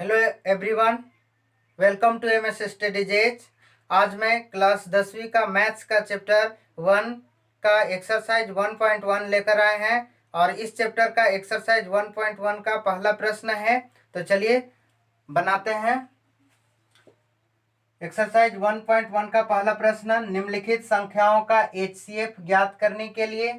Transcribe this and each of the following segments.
Hello everyone, welcome to M S studies edge. आज मैं class 10वीं का मैथ्स का चैप्टर 1 का एक्सरसाइज 1.1 लेकर आए हैं और इस चैप्टर का एक्सरसाइज 1.1 का पहला प्रश्न है। तो चलिए बनाते हैं। एक्सरसाइज 1.1 का पहला प्रश्न, निम्नलिखित संख्याओं का HCF ज्ञात करने के लिए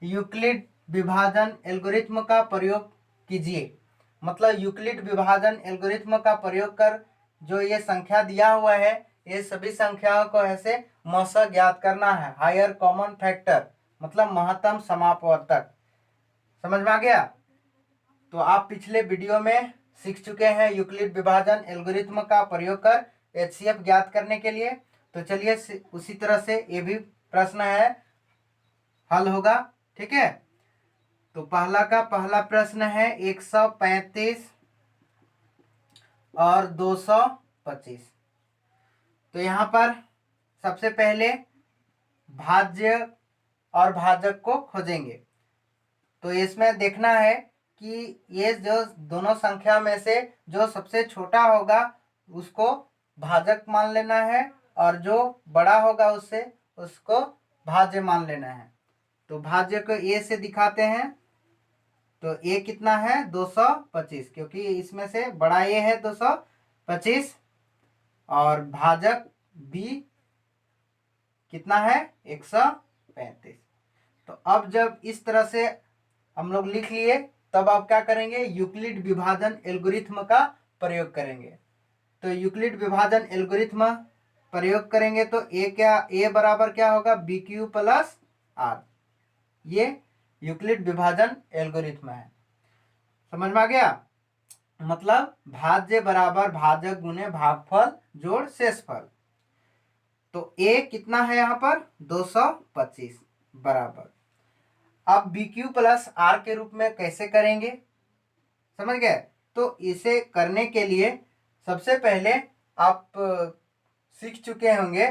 यूक्लिड विभाजन एल्गोरिथ्म का प्रयोग कीजिए। मतलब यूक्लिड विभाजन एल्गोरिथ्म का प्रयोग कर जो ये संख्या दिया हुआ है, ये सभी संख्याओं को ऐसे मौसा ज्ञात करना है। हायर कॉमन फैक्टर मतलब महत्तम समापवर्तक। समझ में आ गया? तो आप पिछले वीडियो में सीख चुके हैं यूक्लिड विभाजन एल्गोरिथ्म का प्रयोग कर HCF ज्ञात करने के लिए। तो चलिए उसी तरह से ये भी प्रश्न है, हल होगा। ठीक है, तो पहला प्रश्न है 135 और 225। तो यहाँ पर सबसे पहले भाज्य और भाजक को खोजेंगे। तो इसमें देखना है कि ये जो दोनों संख्या में से जो सबसे छोटा होगा उसको भाजक मान लेना है और जो बड़ा होगा उससे उसको भाज्य मान लेना है। तो भाज्य को ए से दिखाते हैं। तो ए कितना है? 225, क्योंकि इसमें से बड़ा ए है 225 और भाजक बी कितना है? 135। तो अब जब इस तरह से हम लोग लिख लिए, तब आप क्या करेंगे? यूक्लिड विभाजन एल्गोरिथ्म का प्रयोग करेंगे। तो यूक्लिड विभाजन एल्गोरिथ्म प्रयोग करेंगे तो ए बराबर क्या होगा? B Q plus R. ये यूक्लिड विभाजन एल्गोरिथ्म है। समझ में आ गया? मतलब भाज्य बराबर भाजक गुने भागफल जोड़ शेषफल। तो ए कितना है यहाँ पर? 225 बराबर। अब बी क्यू प्लस आर के रूप में कैसे करेंगे? समझ गए? तो इसे करने के लिए सबसे पहले आप सीख चुके होंगे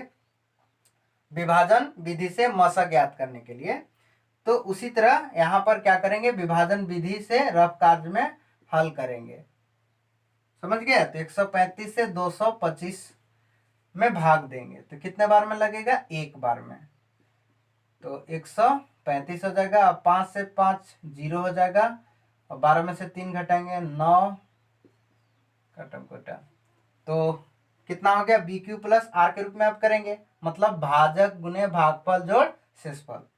विभाजन विधि से मसा ज्ञात करने के लिए। तो उसी तरह यहाँ पर क्या करेंगे? विभाजन विधि से रफ कार्य में हल करेंगे। समझ गए? तो 135 से 225 में भाग देंगे तो कितने बार में लगेगा? एक बार में। तो 135 हो जाएगा। अब 5 से 5 0 हो जाएगा और 12 में से 3 घटाएंगे 9 कटा। तो कितना हो गया? बी क्यू प्लस आर के रूप में आप करेंगे, मतलब भाजक गुने भागफल जोड़ शेषफल।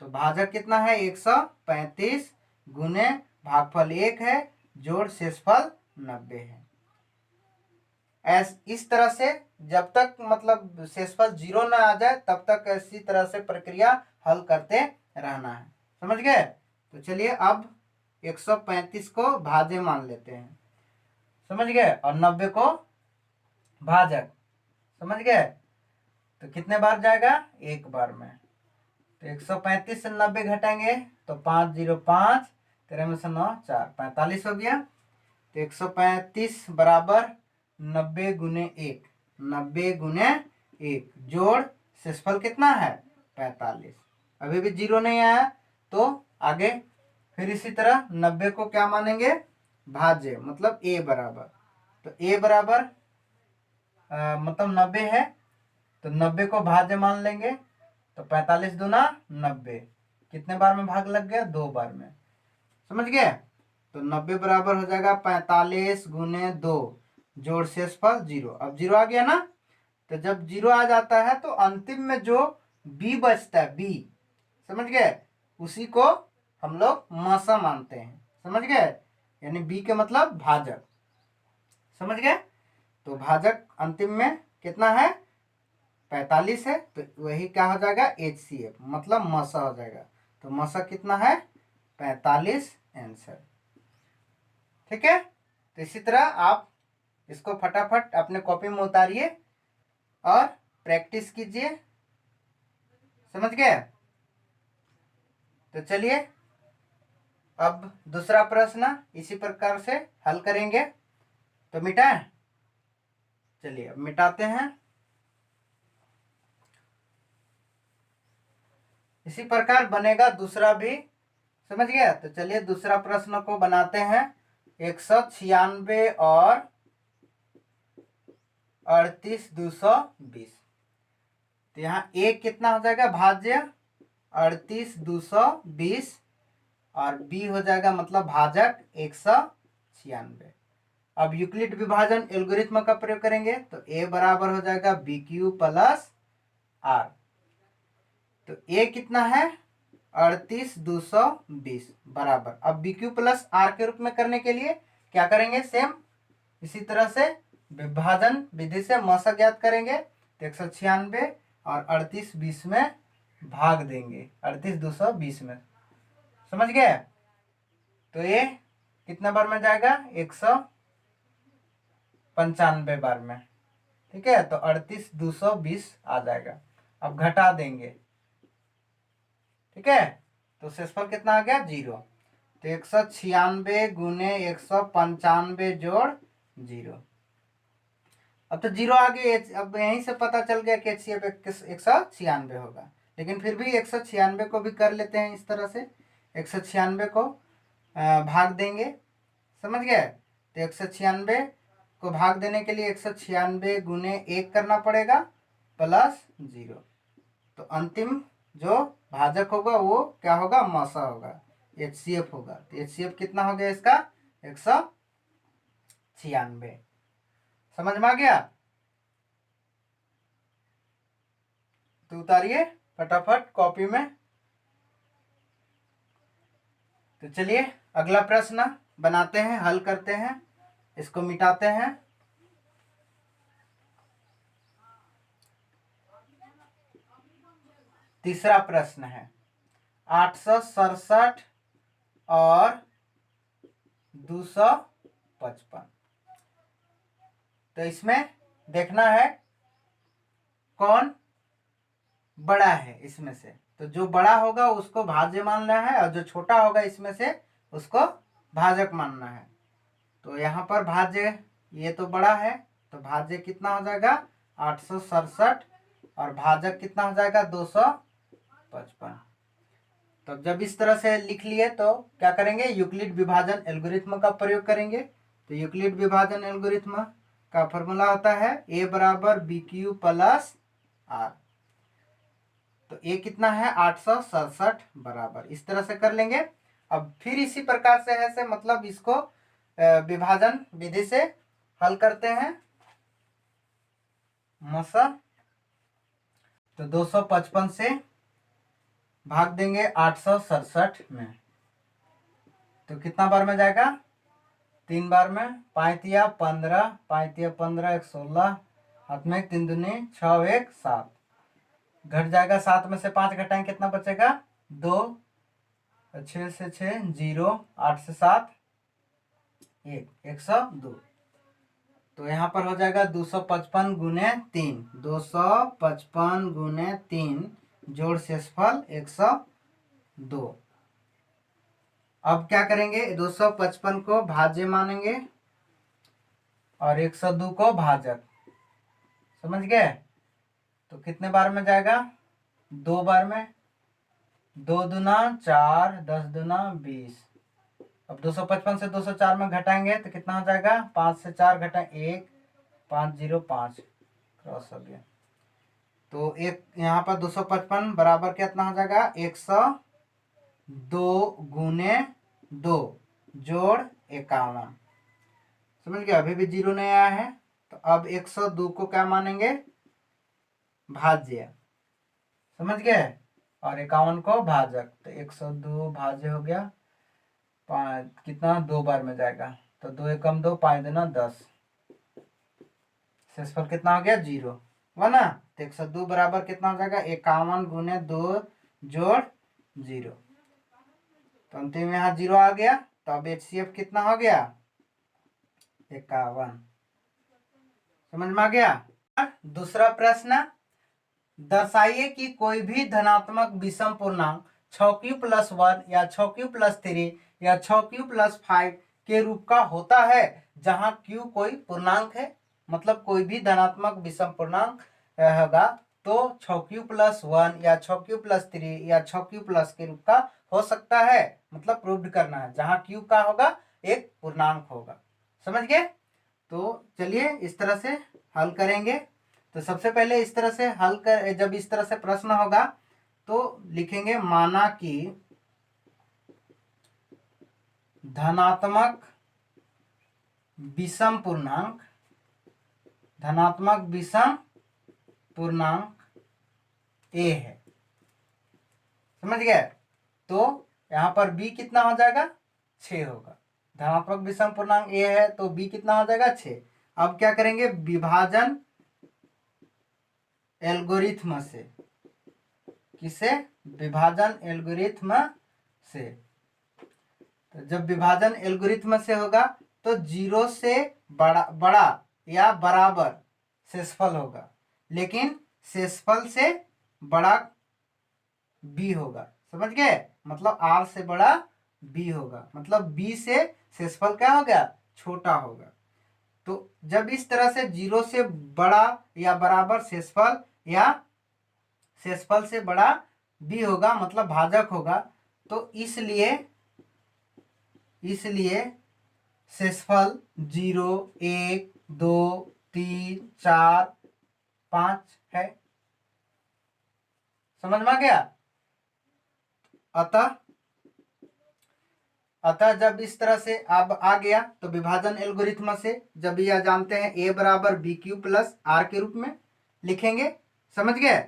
तो भाजक कितना है? 135 गुने भागफल 1 है जोड़ शेषफल 90 है। इस तरह से जब तक मतलब शेषफल 0 ना आ जाए तब तक इसी तरह से प्रक्रिया हल करते रहना है। समझ गए? तो चलिए अब 135 को भाज्य मान लेते हैं। समझ गए? और 90 को भाजक। समझ गए? तो कितने बार जाएगा? एक बार में। तो 135 से 90 घटाएंगे तो 5 0 5, 13 में से 9 4, 45 हो गया। तो 135 बराबर 90 गुने 1, 90 गुने 1 जोड़ शेषफल कितना है? 45। अभी भी 0 नहीं आया तो आगे फिर इसी तरह 90 को क्या मानेंगे? भाज्य, मतलब ए बराबर। तो ए बराबर मतलब 90 है तो 90 को भाज्य मान लेंगे। तो 45 दूना 90, कितने बार में भाग लग गया? 2 बार में। समझ गए? तो 90 बराबर हो जाएगा 45 गुने 2 जोड़ शेषफल 0। अब 0 आ गया ना? तो जब 0 आ जाता है तो अंतिम में जो बी बचता है, बी, समझ गए, उसी को हम लोग मसा मानते हैं। समझ गए? यानी बी के मतलब भाजक। समझ गए? तो भाजक अंतिम में कितना है? 45 है तो वही क्या हो जाएगा? HCF मतलब मसा हो जाएगा। तो मसा कितना है? 45 आंसर। ठीक है? तो इसी तरह आप इसको फटाफट अपने कॉपी में उतारिए और प्रैक्टिस कीजिए। समझ गए? तो चलिए अब दूसरा प्रश्न इसी प्रकार से हल करेंगे। तो मिटाएं? चलिए अब मिटाते हैं। इसी प्रकार बनेगा दूसरा भी। समझ गया? तो चलिए दूसरा प्रश्न को बनाते हैं। 196 और 38,220। तो यहाँ a कितना हो जाएगा भाज्य 38,220 और b हो जाएगा मतलब भाजक 196। अब यूक्लिड विभाजन एल्गोरिथ्म का प्रयोग करेंगे तो a बराबर हो जाएगा बी क्यू प्लस r। तो a कितना है 38,220 बराबर। अब बी क्यू प्लस आर के रूप में करने के लिए क्या करेंगे, सेम इसी तरह से विभाजन विधि से मसा ज्ञात करेंगे। तो 196 और 38 में भाग देंगे, 38,220 में। समझ गए। तो ये कितने बार में जाएगा 195 बार में। ठीक है, तो 38,220 आ जाएगा। अब घटा देंगे। ठीक है, तो शेषफल कितना आ गया 0। तो 196 गुने 195 जोड़ 0। अब तो 0 आ गए। अब यहीं से पता चल गया कि HCF 196 होगा, लेकिन फिर भी 196 को भी कर लेते हैं इस तरह से। 196 को भाग देंगे। समझ गए। तो 196 को भाग देने के लिए 196 गुने 1 करना पड़ेगा प्लस 0। तो अंतिम जो भाजक होगा वो क्या होगा, मसा होगा, HCF होगा। तो HCF कितना हो गया इसका 196। समझ में आ गया। तो उतारिए फटाफट कॉपी में। तो चलिए अगला प्रश्न बनाते हैं, हल करते हैं, इसको मिटाते हैं। तीसरा प्रश्न है 867 और 255। तो इसमें देखना है कौन बड़ा है इसमें से। तो जो बड़ा होगा उसको भाज्य मानना है और जो छोटा होगा इसमें से उसको भाजक मानना है। तो यहाँ पर भाज्य ये तो बड़ा है, तो भाज्य कितना हो जाएगा 867 और भाजक कितना हो जाएगा 255। तो जब इस तरह से लिख लिए तो क्या करेंगे, यूक्लिड विभाजन एल्गोरिथ्म का प्रयोग करेंगे। तो यूक्लिड विभाजन एल्गोरिथ्म का फॉर्मूला होता है a बराबर बी क्यू प्लस आर। तो a कितना है 867 बराबर, इस तरह से कर लेंगे। अब फिर इसी प्रकार से है से मतलब इसको विभाजन विधि से हल करते हैं मसा। तो 255 से भाग देंगे 867 में। तो कितना बार में जाएगा 3 बार में। 5 15, 5 15 1 16, हाथ में 3 दूनी 6 1 7, घट जाएगा 7 में से 5 घटाएंगे कितना बचेगा 2, 6 से 6 0, 8 से 7 1, 102। तो यहाँ पर हो जाएगा 255 गुने 3, 255 गुने 3 जोड़ शेषफल 102। अब क्या करेंगे 255 को भाज्य मानेंगे और 102 को भाजक। समझ गए। तो कितने बार में जाएगा 2 बार में। 2 दूना 4, 10 दूना 20। अब 255 से 204 में घटाएंगे तो कितना हो जाएगा 5 से 4 घटा 1, 505 क्रॉस हो गया। तो एक यहाँ पर 255 बराबर कितना हो जाएगा 102 गुने 2 जोड़ 51। समझ गया। अभी भी 0 नहीं आया है। तो अब 102 को क्या मानेंगे भाज्य। समझ गए। और 51 को भाजक। तो 102 भाज्य हो गया। 5 कितना 2 बार में जाएगा। तो 2 एकम 2, 5 दूना 10, शेषफल कितना हो गया 0 हुआ ना। तो 102 बराबर कितना हो जाएगा 51 गुने 2 जोड़ 0। तो अंतिम यहाँ 0 आ गया। तो अब HCF कितना हो गया 51। समझ में आ गया। दूसरा प्रश्न, दर्शाइए कि कोई भी धनात्मक विषम पूर्णांक 6q+1 या 6q+3 या 6q+5 के रूप का होता है जहां q कोई पूर्णांक है। मतलब कोई भी धनात्मक विषम पूर्णांक होगा तो 6q+1 या 6q+3 या 6q+ के रूप का हो सकता है। मतलब प्रूव्ड करना है जहां q का होगा एक पूर्णांक होगा। समझ गए। तो चलिए इस तरह से हल करेंगे। तो सबसे पहले इस तरह से हल कर, जब इस तरह से प्रश्न होगा तो लिखेंगे माना कि धनात्मक विषम पूर्णांक, धनात्मक विषम पूर्णांक ए है। समझ गए? तो यहाँ पर b कितना हो जाएगा? 6 होगा। धनात्मक विषम पूर्णांक ए है तो b कितना हो जाएगा? 6। अब क्या करेंगे? विभाजन एल्गोरिथ्म से। किसे? विभाजन एल्गोरिथ्म से। तो जब विभाजन एल्गोरिथ्म से होगा तो 0 से बड़ा या बराबर शेषफल होगा, लेकिन शेषफल से बड़ा b होगा। समझ गए? मतलब r से बड़ा b होगा, मतलब b से शेषफल क्या हो गया? छोटा होगा। तो जब इस तरह से 0 से बड़ा या बराबर शेषफल या शेषफल से बड़ा b होगा, मतलब भाजक होगा, तो इसलिए शेषफल 0, 1, 2, 3, 4, 5 है। समझ में आ गया? अतः जब इस तरह से अब आ गया तो विभाजन एल्गोरिथ्म से जब यह जानते हैं a बराबर बी क्यू प्लस आर के रूप में लिखेंगे। समझ गए?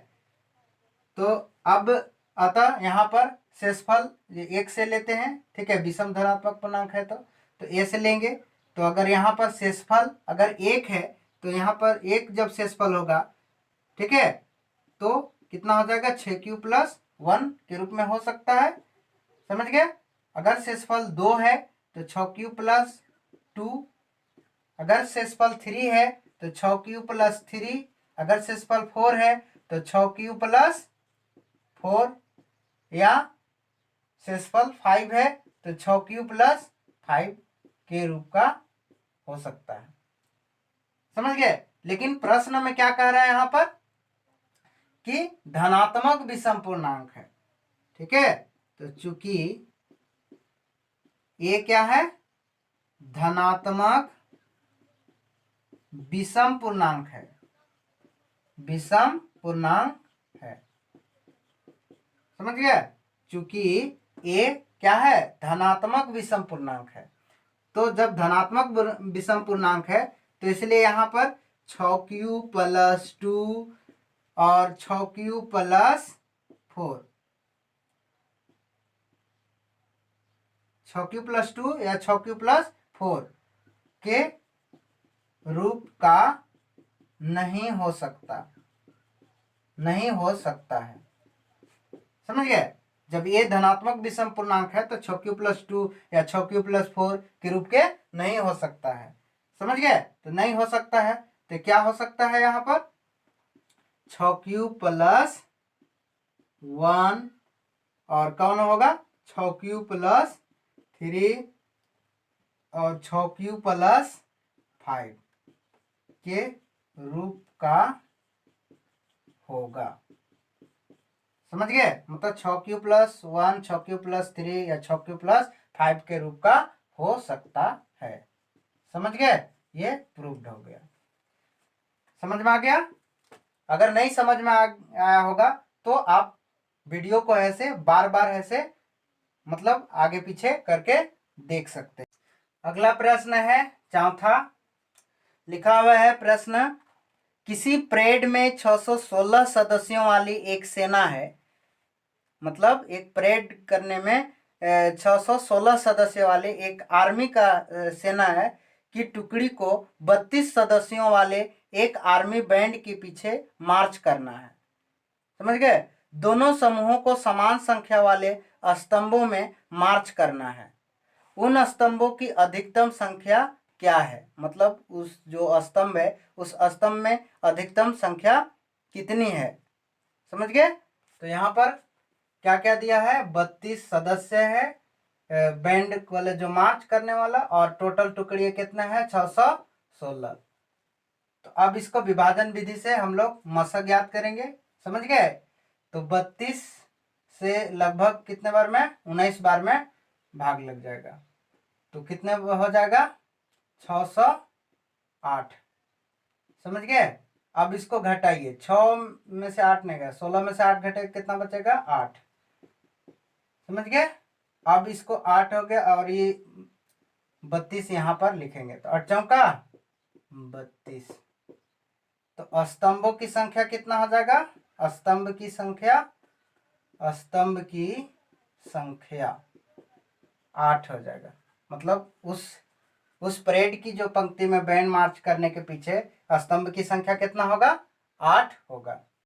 तो अब अतः यहाँ पर शेषफल 1 से लेते हैं, ठीक है, विषम धनात्मक पूर्णांक है तो a से लेंगे। तो अगर यहाँ पर शेषफल अगर 1 है तो यहाँ पर 1 जब शेषफल होगा, ठीक है, तो कितना हो जाएगा? 6q प्लस 1 के रूप में हो सकता है। समझ गए? अगर शेषफल 2 है तो 6q प्लस 2, अगर शेषफल 3 है तो 6q प्लस 3, अगर शेषफल 4 है तो 6q प्लस 4, या शेषफल 5 है तो 6q प्लस 5 के रूप का हो सकता है। समझ गए? लेकिन प्रश्न में क्या कह रहा है यहाँ पर कि धनात्मक विषम पूर्णांक है। ठीक है, तो चूंकि ये क्या है? धनात्मक विषम पूर्णांक है, विषम पूर्णांक है। समझ गया? चूंकि ये क्या है? धनात्मक विषम पूर्णांक है। तो जब धनात्मक विषम पूर्णांक है तो इसलिए यहाँ पर 6q प्लस 2 और 6q प्लस 4, 6q प्लस 2 या 6q प्लस 4 के रूप का नहीं हो सकता, नहीं हो सकता है। समझ गए? जब ये धनात्मक विषम पूर्णांक है तो 6q प्लस 2 या 6q प्लस 4 के रूप के नहीं हो सकता है। समझ गए? तो नहीं हो सकता है तो क्या हो सकता है? यहाँ पर 6q प्लस 1 और कौन होगा? 6q प्लस 3 और 6q प्लस 5 के रूप का होगा। समझ गए? मतलब 6q प्लस 1, 6q प्लस 3 या 6q प्लस 5 के रूप का हो सकता है। समझ गए? ये प्रूव्ड हो गया। समझ में आ गया? अगर नहीं समझ में आया होगा तो आप वीडियो को ऐसे बार बार ऐसे मतलब आगे पीछे करके देख सकते हैं। अगला प्रश्न है चौथा। लिखा हुआ है प्रश्न, किसी परेड में 616 सदस्यों वाली एक सेना है, मतलब एक परेड करने में 616 सदस्यों वाले एक आर्मी का सेना है कि टुकड़ी को 32 सदस्यों वाले एक आर्मी बैंड के पीछे मार्च करना है। समझ गए? दोनों समूहों को समान संख्या वाले स्तंभों में मार्च करना है। उन स्तंभों की अधिकतम संख्या क्या है? मतलब उस जो स्तंभ है उस स्तंभ में अधिकतम संख्या कितनी है? समझ गए? तो यहाँ पर क्या क्या दिया है? 32 सदस्य है बैंड वाले जो मार्च करने वाला, और टोटल टुकड़ी कितना है? 616। तो अब इसको विभाजन विधि से हम लोग मशक ज्ञात करेंगे। समझ गए? तो 32 से लगभग कितने बार में? 19 बार में भाग लग जाएगा। तो कितने हो जाएगा? 616 8। समझ गए। अब इसको घटाइए, 6 में से 8 नहीं गया, 16 में से 8 घटे कितना बचेगा 8। समझ गए। अब इसको 8 हो गया और ये 32 यहाँ पर लिखेंगे, तो 8 चौका 32। तो स्तंभों की संख्या कितना हो जाएगा, स्तंभ की संख्या 8 हो जाएगा। मतलब उस परेड की जो पंक्ति में बैंड मार्च करने के पीछे स्तंभ की संख्या कितना होगा, 8 होगा।